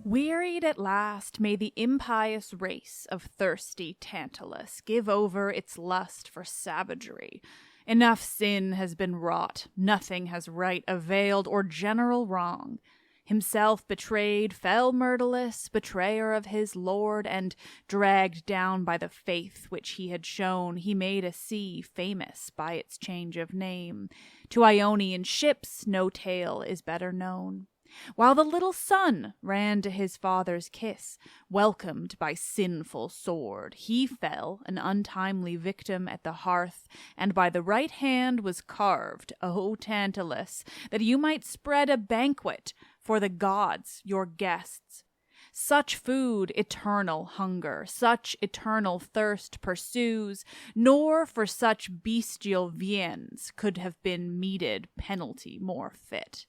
Wearied at last, may the impious race of thirsty Tantalus give over its lust for savagery. Enough sin has been wrought, nothing has right availed or general wrong. Himself betrayed, fell Myrtilus, betrayer of his lord, and dragged down by the faith which he had shown, he made a sea famous by its change of name. To Ionian ships no tale is better known. While the little son ran to his father's kiss, welcomed by sinful sword, he fell an untimely victim at the hearth, and by the right hand was carved, O Tantalus, that you might spread a banquet for the gods, your guests. Such food eternal hunger, such eternal thirst pursues, nor for such bestial viands could have been meted penalty more fit.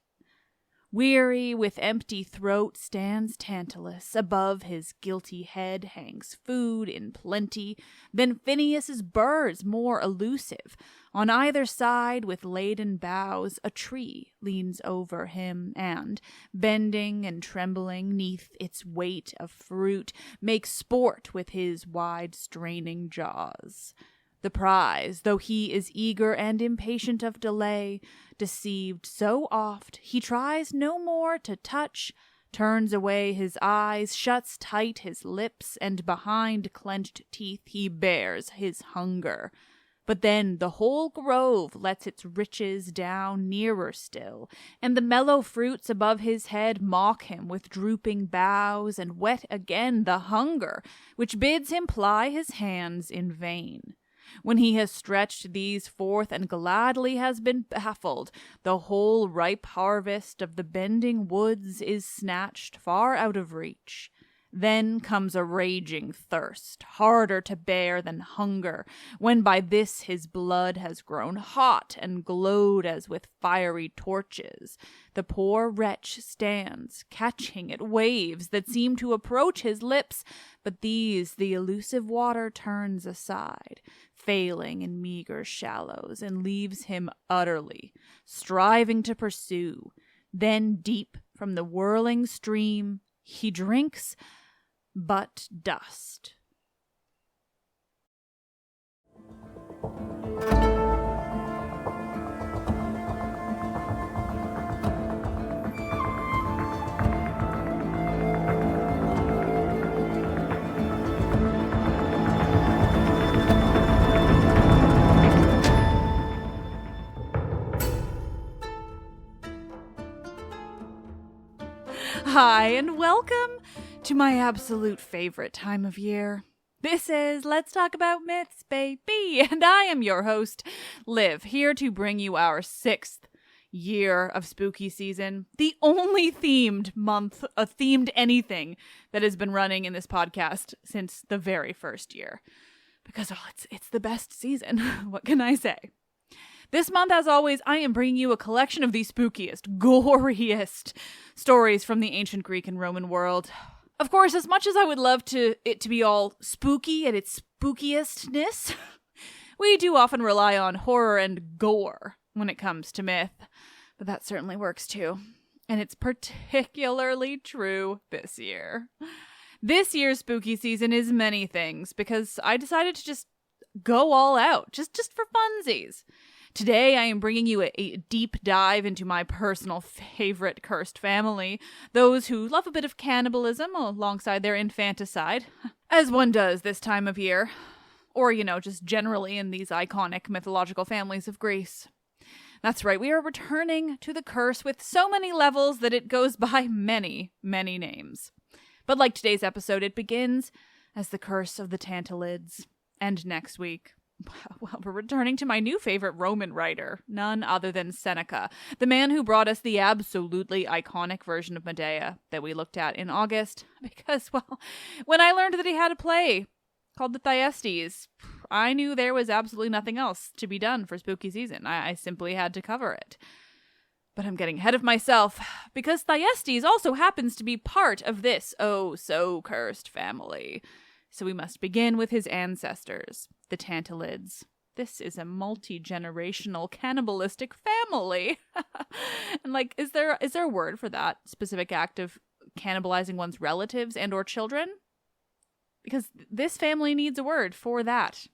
Weary, with empty throat stands Tantalus, above his guilty head hangs food in plenty, then Phineus's birds more elusive. On either side, with laden boughs, a tree leans over him, and, bending and trembling neath its weight of fruit, makes sport with his wide straining jaws. The prize, though he is eager and impatient of delay, deceived so oft, he tries no more to touch, turns away his eyes, shuts tight his lips, and behind clenched teeth he bears his hunger. But then the whole grove lets its riches down nearer still, and the mellow fruits above his head mock him with drooping boughs, and whet again the hunger, which bids him ply his hands in vain. When he has stretched these forth and gladly has been baffled, the whole ripe harvest of the bending woods is snatched far out of reach. Then comes a raging thirst, harder to bear than hunger, when by this his blood has grown hot and glowed as with fiery torches. The poor wretch stands, catching at waves that seem to approach his lips, but these the elusive water turns aside, failing in meager shallows, and leaves him utterly, striving to pursue. Then deep from the whirling stream he drinks but dust. Hi, and welcome to my absolute favorite time of year. This is Let's Talk About Myths, baby, and I am your host, Liv, here to bring you our 6th year of spooky season, the only themed month, a themed anything that has been running in this podcast since the very first year. Because, it's the best season. What can I say? This month, as always, I am bringing you a collection of the spookiest, goriest stories from the ancient Greek and Roman world. Of course, as much as I would love it to be all spooky at its spookiestness, we do often rely on horror and gore when it comes to myth, but that certainly works too. And it's particularly true this year. This year's spooky season is many things, because I decided to just go all out, just for funsies. Today, I am bringing you a deep dive into my personal favorite cursed family, those who love a bit of cannibalism alongside their infanticide, as one does this time of year, or, just generally in these iconic mythological families of Greece. That's right, we are returning to the curse with so many levels that it goes by many, many names. But like today's episode, it begins as the curse of the Tantalids, and next week, well, we're returning to my new favorite Roman writer, none other than Seneca, the man who brought us the absolutely iconic version of Medea that we looked at in August, because, well, when I learned that he had a play called the Thyestes, I knew there was absolutely nothing else to be done for spooky season. I simply had to cover it. But I'm getting ahead of myself, because Thyestes also happens to be part of this oh-so-cursed family. So we must begin with his ancestors, the Tantalids. This is a multi-generational cannibalistic family. And is there a word for that specific act of cannibalizing one's relatives and or children? Because this family needs a word for that.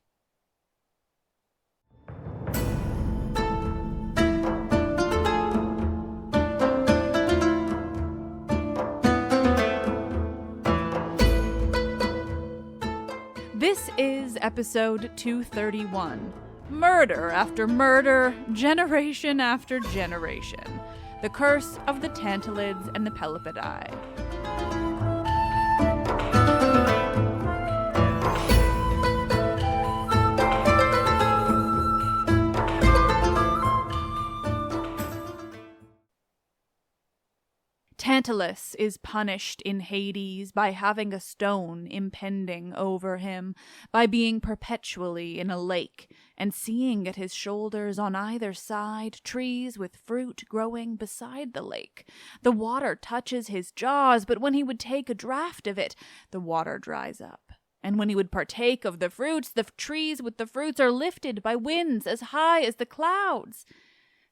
This is episode 231. Murder after murder, generation after generation. The curse of the Tantalids and the Pelopidae. Tantalus is punished in Hades by having a stone impending over him, by being perpetually in a lake, and seeing at his shoulders on either side trees with fruit growing beside the lake. The water touches his jaws, but when he would take a draught of it, the water dries up. And when he would partake of the fruits, the trees with the fruits are lifted by winds as high as the clouds.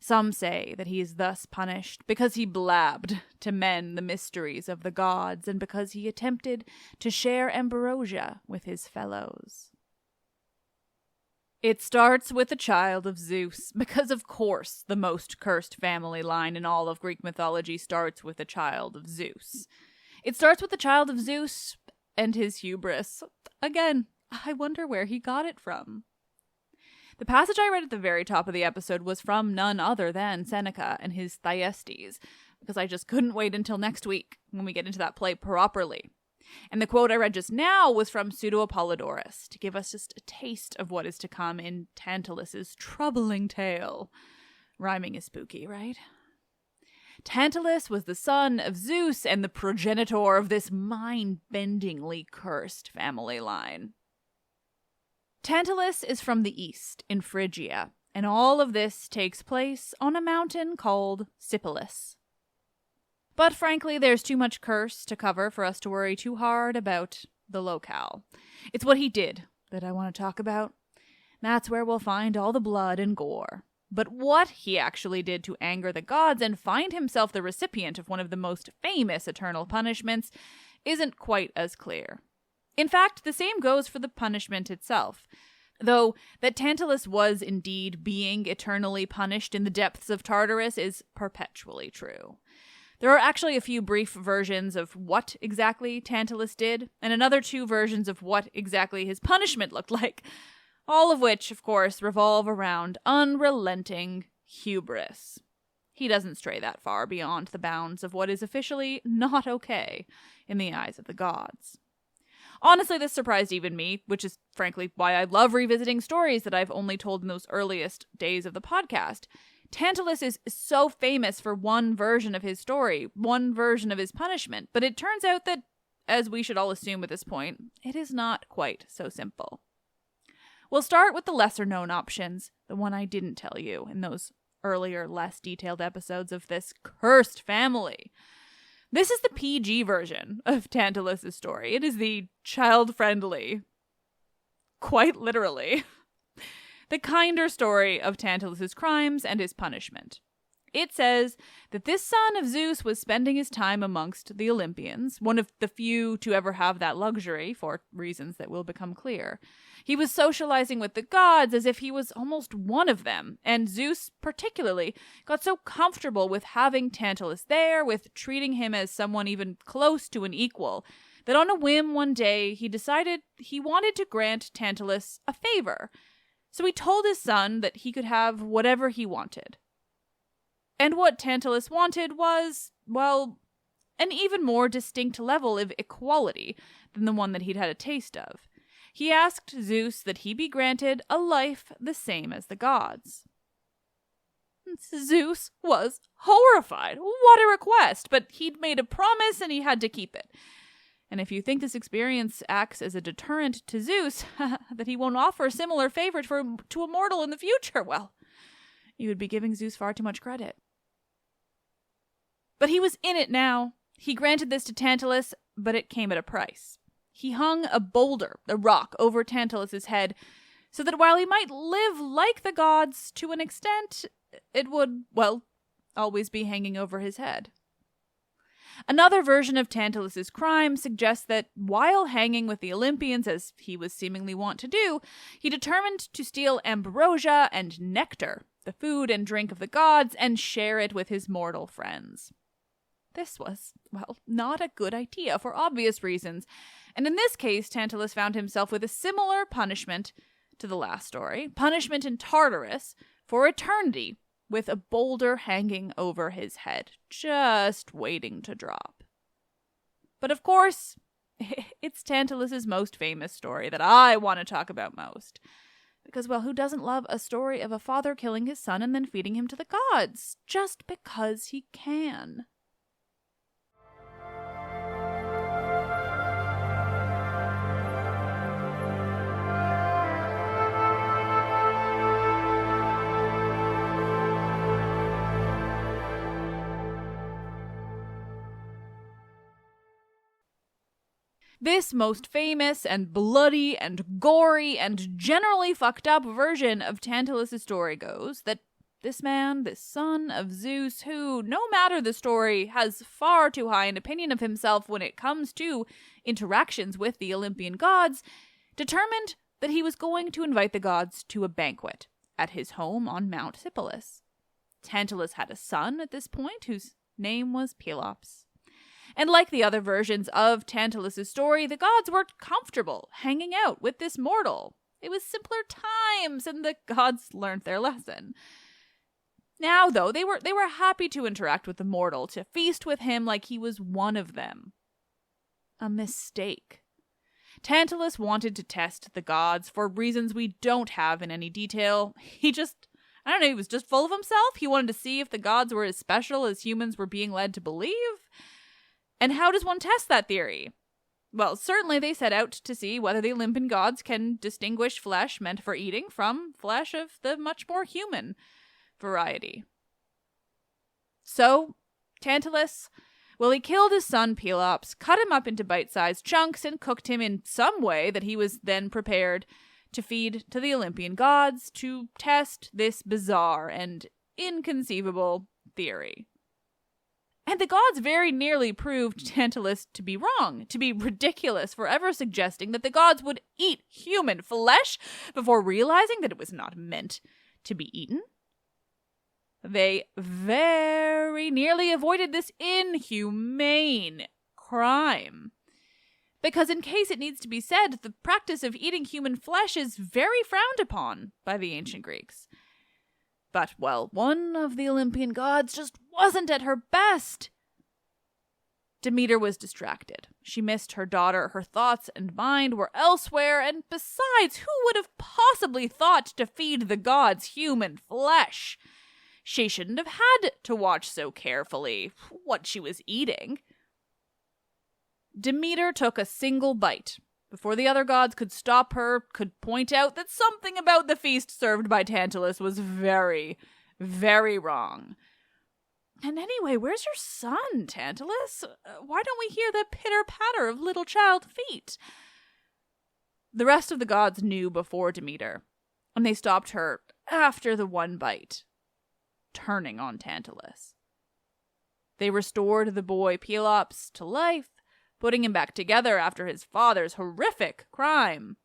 Some say that he is thus punished because he blabbed to men the mysteries of the gods and because he attempted to share ambrosia with his fellows. It starts with a child of Zeus, because of course the most cursed family line in all of Greek mythology starts with a child of Zeus. It starts with the child of Zeus and his hubris. Again, I wonder where he got it from. The passage I read at the very top of the episode was from none other than Seneca and his Thyestes, because I just couldn't wait until next week when we get into that play properly. And the quote I read just now was from Pseudo-Apollodorus, to give us just a taste of what is to come in Tantalus's troubling tale. Rhyming is spooky, right? Tantalus was the son of Zeus and the progenitor of this mind-bendingly cursed family line. Tantalus is from the east, in Phrygia, and all of this takes place on a mountain called Sipylus. But frankly, there's too much curse to cover for us to worry too hard about the locale. It's what he did that I want to talk about. That's where we'll find all the blood and gore. But what he actually did to anger the gods and find himself the recipient of one of the most famous eternal punishments isn't quite as clear. In fact, the same goes for the punishment itself, though that Tantalus was indeed being eternally punished in the depths of Tartarus is perpetually true. There are actually a few brief versions of what exactly Tantalus did, and another 2 versions of what exactly his punishment looked like, all of which, of course, revolve around unrelenting hubris. He doesn't stray that far beyond the bounds of what is officially not okay in the eyes of the gods. Honestly, this surprised even me, which is frankly why I love revisiting stories that I've only told in those earliest days of the podcast. Tantalus is so famous for one version of his story, one version of his punishment, but it turns out that, as we should all assume at this point, it is not quite so simple. We'll start with the lesser-known options, the one I didn't tell you in those earlier, less detailed episodes of this cursed family. This is the PG version of Tantalus' story. It is the child-friendly, quite literally, the kinder story of Tantalus' crimes and his punishment. It says that this son of Zeus was spending his time amongst the Olympians, one of the few to ever have that luxury, for reasons that will become clear. He was socializing with the gods as if he was almost one of them, and Zeus particularly got so comfortable with having Tantalus there, with treating him as someone even close to an equal, that on a whim one day he decided he wanted to grant Tantalus a favor. So he told his son that he could have whatever he wanted. And what Tantalus wanted was, well, an even more distinct level of equality than the one that he'd had a taste of. He asked Zeus that he be granted a life the same as the gods. Zeus was horrified. What a request! But he'd made a promise and he had to keep it. And if you think this experience acts as a deterrent to Zeus, that he won't offer a similar favor to a mortal in the future, well, you would be giving Zeus far too much credit. But he was in it now. He granted this to Tantalus, but it came at a price. He hung a boulder, a rock, over Tantalus's head, so that while he might live like the gods to an extent, it would, well, always be hanging over his head. Another version of Tantalus's crime suggests that while hanging with the Olympians, as he was seemingly wont to do, he determined to steal ambrosia and nectar, the food and drink of the gods, and share it with his mortal friends. This was, well, not a good idea for obvious reasons, and in this case, Tantalus found himself with a similar punishment to the last story, punishment in Tartarus for eternity, with a boulder hanging over his head, just waiting to drop. But of course, it's Tantalus's most famous story that I want to talk about most. Because, well, who doesn't love a story of a father killing his son and then feeding him to the gods, just because he can? This most famous and bloody and gory and generally fucked up version of Tantalus' story goes that this man, this son of Zeus, who, no matter the story, has far too high an opinion of himself when it comes to interactions with the Olympian gods, determined that he was going to invite the gods to a banquet at his home on Mount Sipylus. Tantalus had a son at this point whose name was Pelops. And like the other versions of Tantalus' story, the gods were comfortable hanging out with this mortal. It was simpler times, and the gods learned their lesson. Now, though, they were happy to interact with the mortal, to feast with him like he was one of them. A mistake. Tantalus wanted to test the gods for reasons we don't have in any detail. He was just full of himself. He wanted to see if the gods were as special as humans were being led to believe. And how does one test that theory? Well, certainly they set out to see whether the Olympian gods can distinguish flesh meant for eating from flesh of the much more human variety. So, Tantalus, well, he killed his son Pelops, cut him up into bite-sized chunks, and cooked him in some way that he was then prepared to feed to the Olympian gods to test this bizarre and inconceivable theory. And the gods very nearly proved Tantalus to be wrong, to be ridiculous for ever suggesting that the gods would eat human flesh before realizing that it was not meant to be eaten. They very nearly avoided this inhumane crime. Because in case it needs to be said, the practice of eating human flesh is very frowned upon by the ancient Greeks. But, well, one of the Olympian gods just wasn't at her best. Demeter was distracted. She missed her daughter. Her thoughts and mind were elsewhere, and besides, who would have possibly thought to feed the gods human flesh? She shouldn't have had to watch so carefully what she was eating. Demeter took a single bite before the other gods could stop her, could point out that something about the feast served by Tantalus was very, very wrong. And anyway, where's your son, Tantalus? Why don't we hear the pitter-patter of little child feet? The rest of the gods knew before Demeter, and they stopped her after the one bite, turning on Tantalus. They restored the boy Pelops to life, putting him back together after his father's horrific crime.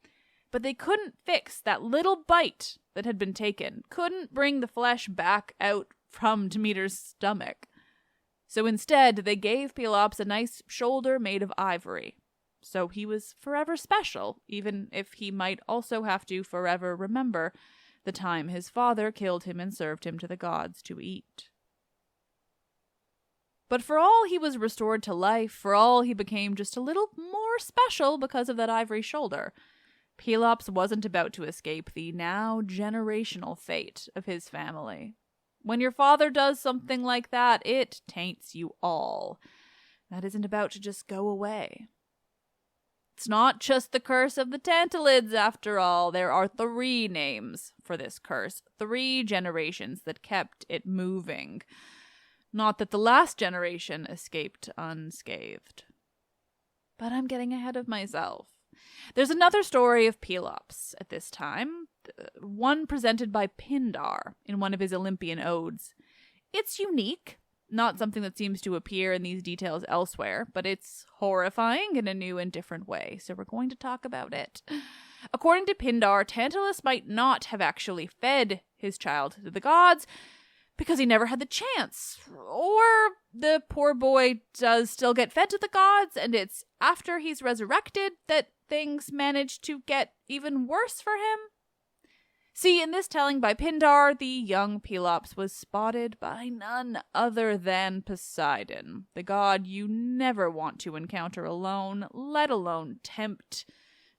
But they couldn't fix that little bite that had been taken, couldn't bring the flesh back out from Demeter's stomach. So instead, they gave Pelops a nice shoulder made of ivory. So he was forever special, even if he might also have to forever remember the time his father killed him and served him to the gods to eat. But for all he was restored to life, for all he became just a little more special because of that ivory shoulder, Pelops wasn't about to escape the now generational fate of his family. When your father does something like that, it taints you all. That isn't about to just go away. It's not just the curse of the Tantalids, after all. There are 3 names for this curse, 3 generations that kept it moving. Not that the last generation escaped unscathed. But I'm getting ahead of myself. There's another story of Pelops at this time, one presented by Pindar in one of his Olympian odes. It's unique, not something that seems to appear in these details elsewhere, but it's horrifying in a new and different way, so we're going to talk about it. According to Pindar, Tantalus might not have actually fed his child to the gods because he never had the chance. Or the poor boy does still get fed to the gods, and it's after he's resurrected that things manage to get even worse for him. See, in this telling by Pindar, the young Pelops was spotted by none other than Poseidon, the god you never want to encounter alone, let alone tempt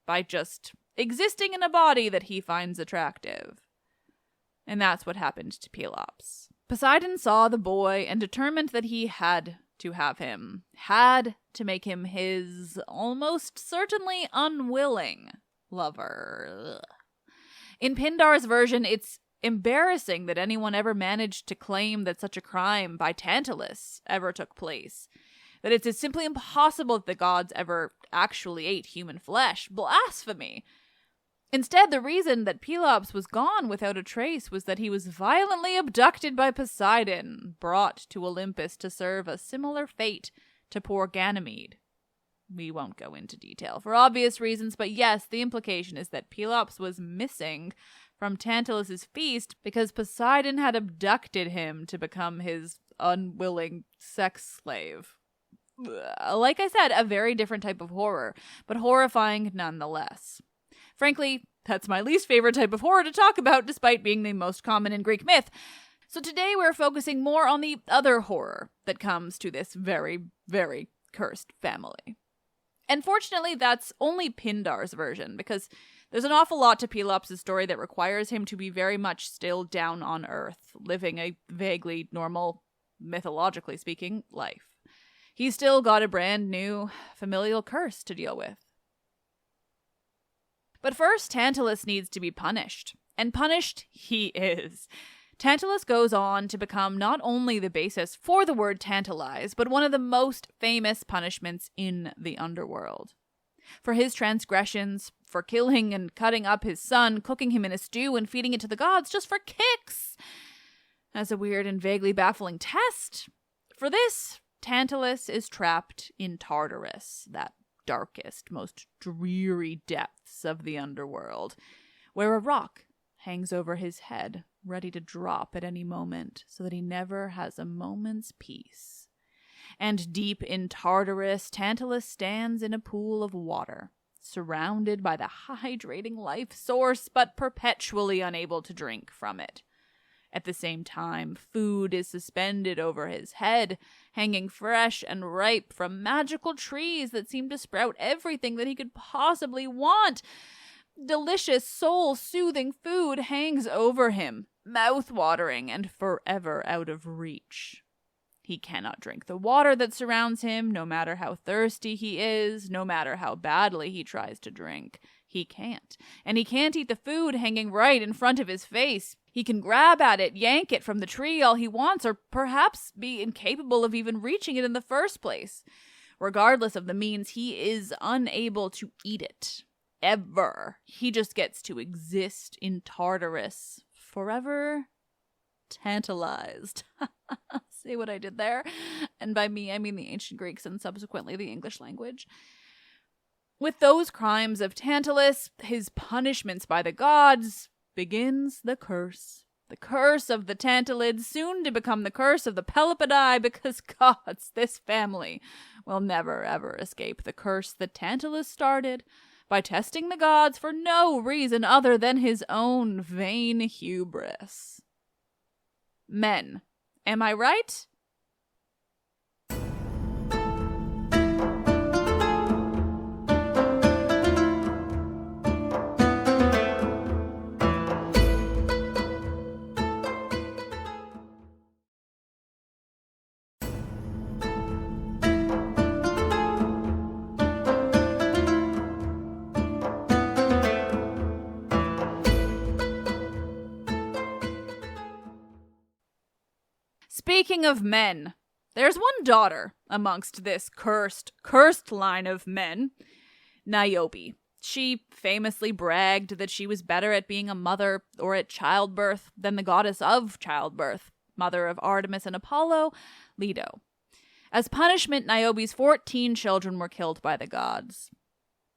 by just existing in a body that he finds attractive. And that's what happened to Pelops. Poseidon saw the boy and determined that he had to have him, had to make him his almost certainly unwilling lover. Ugh. In Pindar's version, it's embarrassing that anyone ever managed to claim that such a crime by Tantalus ever took place. That it's simply impossible that the gods ever actually ate human flesh. Blasphemy! Instead, the reason that Pelops was gone without a trace was that he was violently abducted by Poseidon, brought to Olympus to serve a similar fate to poor Ganymede. We won't go into detail for obvious reasons, but yes, the implication is that Pelops was missing from Tantalus's feast because Poseidon had abducted him to become his unwilling sex slave. Like I said, a very different type of horror, but horrifying nonetheless. Frankly, that's my least favorite type of horror to talk about, despite being the most common in Greek myth. So today we're focusing more on the other horror that comes to this very, very cursed family. And fortunately, that's only Pindar's version, because there's an awful lot to Pelops' story that requires him to be very much still down on Earth, living a vaguely normal, mythologically speaking, life. He's still got a brand new familial curse to deal with. But first, Tantalus needs to be punished. And punished he is. Tantalus goes on to become not only the basis for the word tantalize, but one of the most famous punishments in the underworld. For his transgressions, for killing and cutting up his son, cooking him in a stew and feeding it to the gods just for kicks, as a weird and vaguely baffling test. For this, Tantalus is trapped in Tartarus, that darkest, most dreary depths of the underworld, where a rock hangs over his head, ready to drop at any moment, so that he never has a moment's peace. And deep in Tartarus, Tantalus stands in a pool of water, surrounded by the hydrating life source, but perpetually unable to drink from it. At the same time, food is suspended over his head, hanging fresh and ripe from magical trees that seem to sprout everything that he could possibly want. Delicious, soul-soothing food hangs over him, mouth-watering and forever out of reach. He cannot drink the water that surrounds him, no matter how thirsty he is, no matter how badly he tries to drink. He can't. And he can't eat the food hanging right in front of his face. He can grab at it, yank it from the tree all he wants, or perhaps be incapable of even reaching it in the first place. Regardless of the means, he is unable to eat it. Ever. He just gets to exist in Tartarus forever tantalized. See what I did there? And by me, I mean the ancient Greeks and subsequently the English language. With those crimes of Tantalus, his punishments by the gods, begins the curse. The curse of the Tantalids, soon to become the curse of the Pelopidae, because gods, this family will never ever escape the curse that Tantalus started by testing the gods for no reason other than his own vain hubris. Men, am I right? Speaking of men, There's one daughter amongst this cursed line of men, Niobe. She famously bragged that she was better at being a mother or at childbirth than the goddess of childbirth, mother of Artemis and Apollo, Leto. As punishment, Niobe's 14 children were killed by the gods.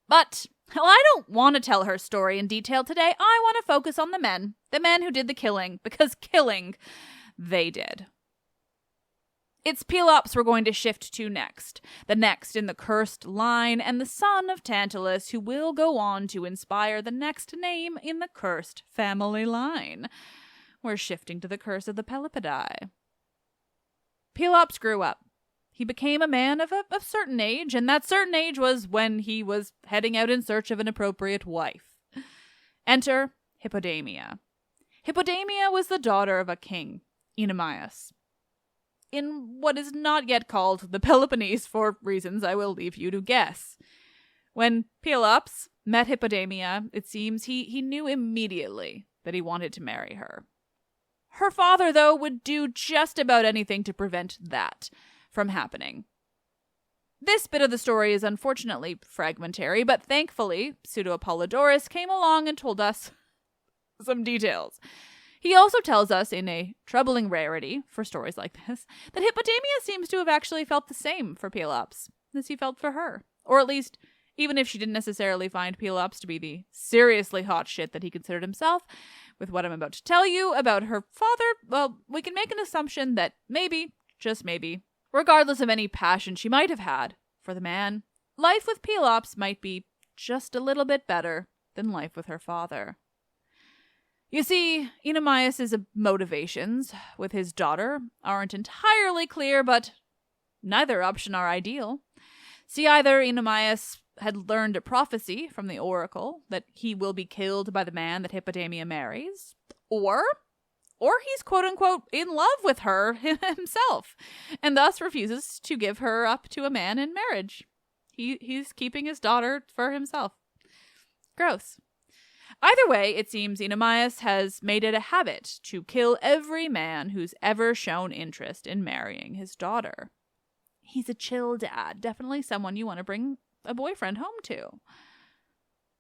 But I don't want to tell her story in detail today. I want to focus on the men who did the killing, because killing they did. It's Pelops we're going to shift to next, the next in the cursed line, and the son of Tantalus, who will go on to inspire the next name in the cursed family line. We're shifting to the curse of the Pelopidae. Pelops grew up. He became a man of a certain age, and that certain age was when he was heading out in search of an appropriate wife. Enter Hippodamia. Hippodamia was the daughter of a king, Oenomaus, in what is not yet called the Peloponnese for reasons I will leave you to guess. When Pelops met Hippodamia, it seems he knew immediately that he wanted to marry her. Her father, though, would do just about anything to prevent that from happening. This bit of the story is unfortunately fragmentary, but thankfully, Pseudo-Apollodorus came along and told us some details. He also tells us, in a troubling rarity for stories like this, that Hippodamia seems to have actually felt the same for Pelops as he felt for her. Or at least, even if she didn't necessarily find Pelops to be the seriously hot shit that he considered himself, with what I'm about to tell you about her father, well, we can make an assumption that maybe, just maybe, regardless of any passion she might have had for the man, life with Pelops might be just a little bit better than life with her father. You see, Oenomaus' motivations with his daughter aren't entirely clear, but neither option are ideal. See, either Oenomaus had learned a prophecy from the oracle that he will be killed by the man that Hippodamia marries, or he's quote-unquote in love with her himself, and thus refuses to give her up to a man in marriage. He's keeping his daughter for himself. Gross. Either way, it seems Oenomaus has made it a habit to kill every man who's ever shown interest in marrying his daughter. He's a chill dad, definitely someone you want to bring a boyfriend home to.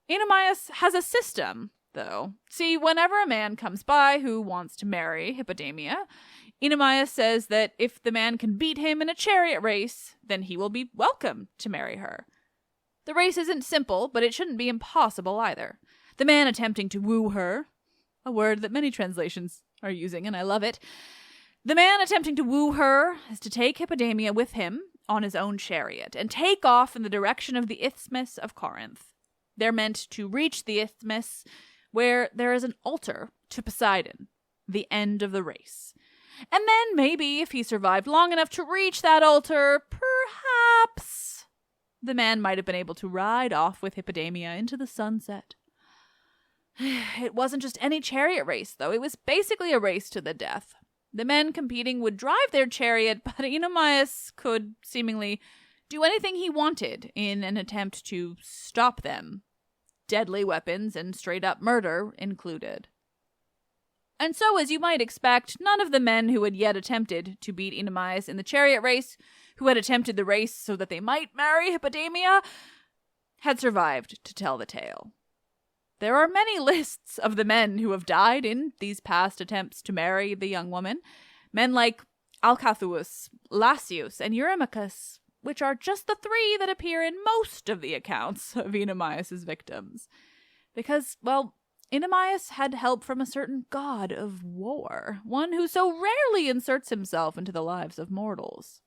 Oenomaus has a system, though. See, whenever a man comes by who wants to marry Hippodamia, Oenomaus says that if the man can beat him in a chariot race, then he will be welcome to marry her. The race isn't simple, but it shouldn't be impossible either. The man attempting to woo her, a word that many translations are using, and I love it. The man attempting to woo her is to take Hippodamia with him on his own chariot and take off in the direction of the Isthmus of Corinth. They're meant to reach the isthmus where there is an altar to Poseidon, the end of the race. And then maybe if he survived long enough to reach that altar, perhaps the man might have been able to ride off with Hippodamia into the sunset. It wasn't just any chariot race, though. It was basically a race to the death. The men competing would drive their chariot, but Oenomaus could seemingly do anything he wanted in an attempt to stop them. Deadly weapons and straight-up murder included. And so, as you might expect, none of the men who had yet attempted to beat Oenomaus in the chariot race, who had attempted the race so that they might marry Hippodamia, had survived to tell the tale. There are many lists of the men who have died in these past attempts to marry the young woman. Men like Alcathous, Lasius, and Eurymachus, which are just the three that appear in most of the accounts of Oenomaus' victims. Because, well, Oenomaus had help from a certain god of war, one who so rarely inserts himself into the lives of mortals.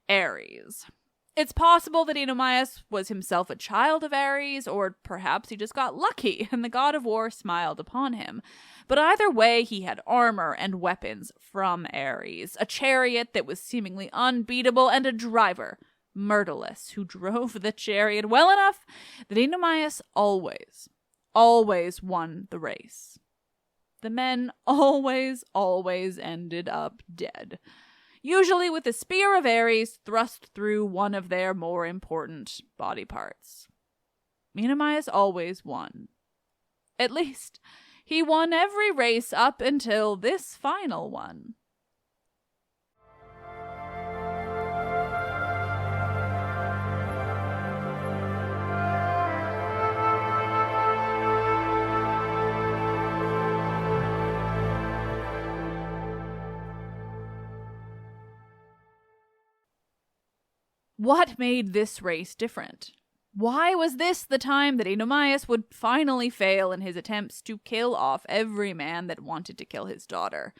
Ares. It's possible that Oenomaus was himself a child of Ares, or perhaps he just got lucky and the god of war smiled upon him. But either way, he had armor and weapons from Ares, a chariot that was seemingly unbeatable, and a driver, Myrtilus, who drove the chariot well enough that Oenomaus always won the race. The men always ended up dead. Usually with the spear of Ares thrust through one of their more important body parts. Oenomaus always won. At least, he won every race up until this final one. What made this race different? Why was this the time that Oenomaus would finally fail in his attempts to kill off every man that wanted to kill his daughter?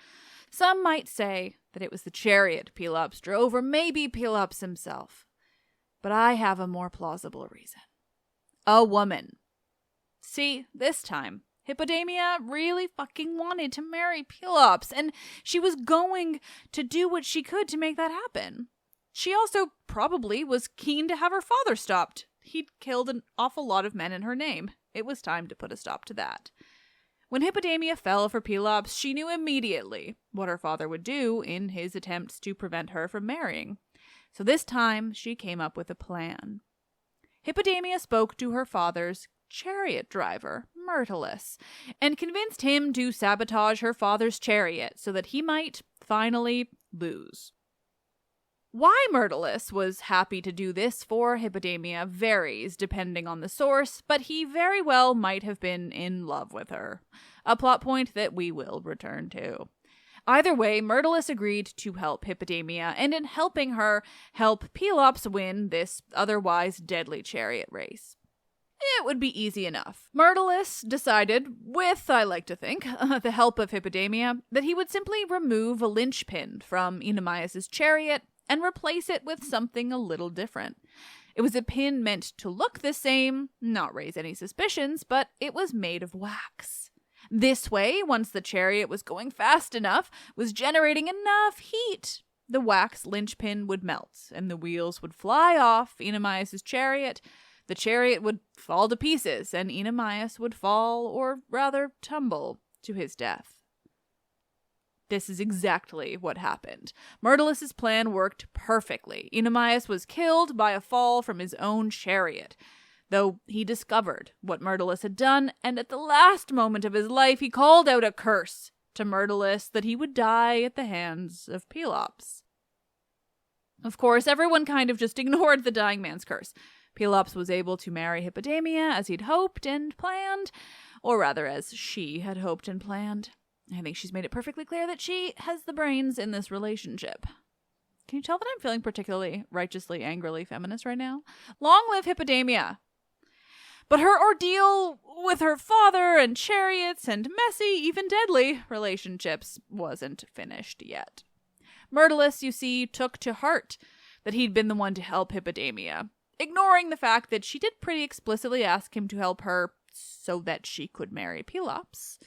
Some might say that it was the chariot Pelops drove, or maybe Pelops himself. But I have a more plausible reason. A woman. See, this time, Hippodamia really fucking wanted to marry Pelops, and she was going to do what she could to make that happen. She also probably was keen to have her father stopped. He'd killed an awful lot of men in her name. It was time to put a stop to that. When Hippodamia fell for Pelops, she knew immediately what her father would do in his attempts to prevent her from marrying. So this time, she came up with a plan. Hippodamia spoke to her father's chariot driver, Myrtilus, and convinced him to sabotage her father's chariot so that he might finally lose. Why Myrtilus was happy to do this for Hippodamia varies depending on the source, but he very well might have been in love with her, a plot point that we will return to. Either way, Myrtilus agreed to help Hippodamia, and in helping her, help Pelops win this otherwise deadly chariot race. It would be easy enough. Myrtilus decided, with, I like to think, the help of Hippodamia, that he would simply remove a linchpin from Oenomaus' chariot and replace it with something a little different. It was a pin meant to look the same, not raise any suspicions, but it was made of wax. This way, once the chariot was going fast enough, was generating enough heat, the wax linchpin would melt, and the wheels would fly off Oenomaus' chariot. The chariot would fall to pieces, and Oenomaus would fall, or rather tumble, to his death. This is exactly what happened. Myrtilus's plan worked perfectly. Oenomaus was killed by a fall from his own chariot, though he discovered what Myrtilus had done, and at the last moment of his life he called out a curse to Myrtilus that he would die at the hands of Pelops. Of course, everyone kind of just ignored the dying man's curse. Pelops was able to marry Hippodamia as he'd hoped and planned, or rather as she had hoped and planned. I think she's made it perfectly clear that she has the brains in this relationship. Can you tell that I'm feeling particularly righteously, angrily feminist right now? Long live Hippodamia! But her ordeal with her father and chariots and messy, even deadly relationships wasn't finished yet. Myrtilus, you see, took to heart that he'd been the one to help Hippodamia, ignoring the fact that she did pretty explicitly ask him to help her so that she could marry Pelops.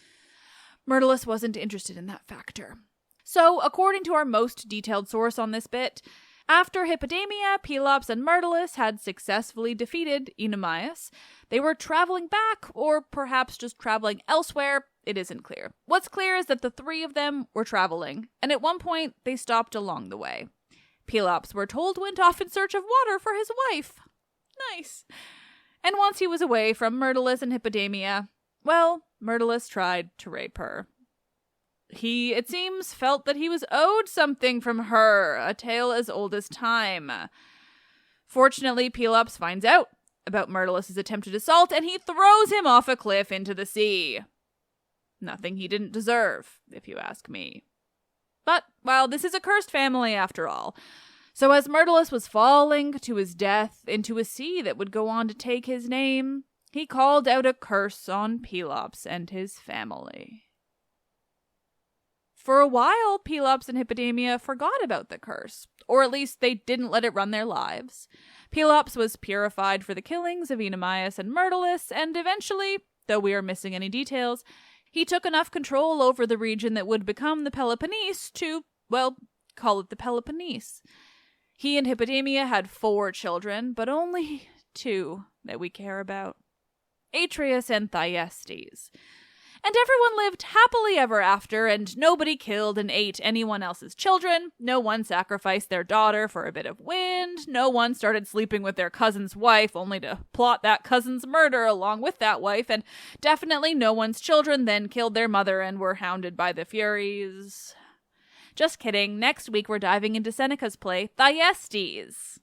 Myrtilus wasn't interested in that factor. So, according to our most detailed source on this bit, after Hippodamia, Pelops, and Myrtilus had successfully defeated Oenomaus, they were traveling back, or perhaps just traveling elsewhere. It isn't clear. What's clear is that the three of them were traveling, and at one point they stopped along the way. Pelops, we're told, went off in search of water for his wife. Nice. And once he was away from Myrtilus and Hippodamia, well, Myrtilus tried to rape her. He, it seems, felt that he was owed something from her, a tale as old as time. Fortunately, Pelops finds out about Myrtilus's attempted assault, and he throws him off a cliff into the sea. Nothing he didn't deserve, if you ask me. But, well, this is a cursed family after all. So as Myrtilus was falling to his death into a sea that would go on to take his name, he called out a curse on Pelops and his family. For a while, Pelops and Hippodamia forgot about the curse, or at least they didn't let it run their lives. Pelops was purified for the killings of Oenomaus and Myrtilus, and eventually, though we are missing any details, he took enough control over the region that would become the Peloponnese to, well, call it the Peloponnese. He and Hippodamia had 4 children, but only 2 that we care about. Atreus and Thyestes. And everyone lived happily ever after, and nobody killed and ate anyone else's children. No one sacrificed their daughter for a bit of wind. No one started sleeping with their cousin's wife only to plot that cousin's murder along with that wife, and definitely no one's children then killed their mother and were hounded by the Furies. Just kidding. Next week we're diving into Seneca's play, Thyestes.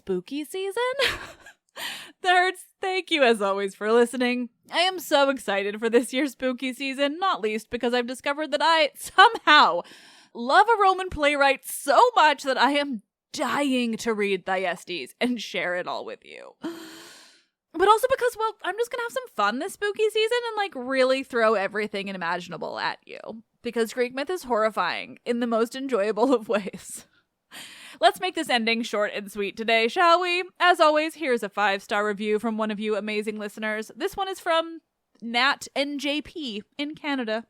spooky season. Nerds, thank you as always for listening. I am so excited for this year's spooky season, not least because I've discovered that I somehow love a Roman playwright so much that I am dying to read Thyestes and share it all with you. But also because, well, I'm just gonna have some fun this spooky season and really throw everything imaginable at you. Because Greek myth is horrifying in the most enjoyable of ways. Let's make this ending short and sweet today, shall we? As always, here's a 5-star review from one of you amazing listeners. This one is from Nat NJP in Canada.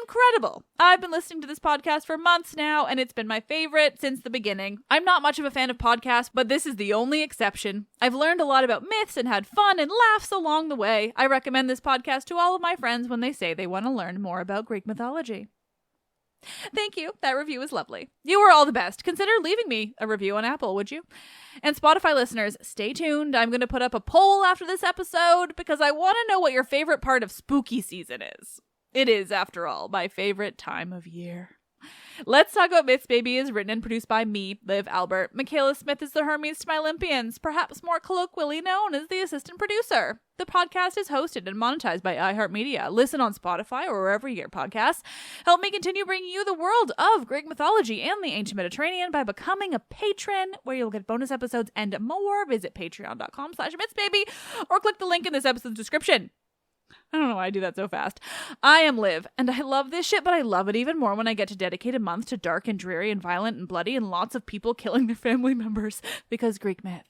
Incredible! I've been listening to this podcast for months now, and it's been my favorite since the beginning. I'm not much of a fan of podcasts, but this is the only exception. I've learned a lot about myths and had fun and laughs along the way. I recommend this podcast to all of my friends when they say they want to learn more about Greek mythology. Thank you. That review is lovely. You are all the best. Consider leaving me a review on Apple, would you? And Spotify listeners, stay tuned. I'm going to put up a poll after this episode because I want to know what your favorite part of spooky season is. It is, after all, my favorite time of year. Let's Talk About Myths, Baby is written and produced by me, Liv Albert. Michaela Smith is the Hermes to my Olympians, perhaps more colloquially known as the assistant producer. The podcast is hosted and monetized by iHeartMedia. Listen on Spotify or wherever you get podcasts. Help me continue bringing you the world of Greek mythology and the ancient Mediterranean by becoming a patron, where you'll get bonus episodes and more. Visit patreon.com/mythsbaby or click the link in this episode's description. I don't know why I do that so fast. I am Liv, and I love this shit, but I love it even more when I get to dedicate a month to dark and dreary and violent and bloody and lots of people killing their family members, because Greek myth.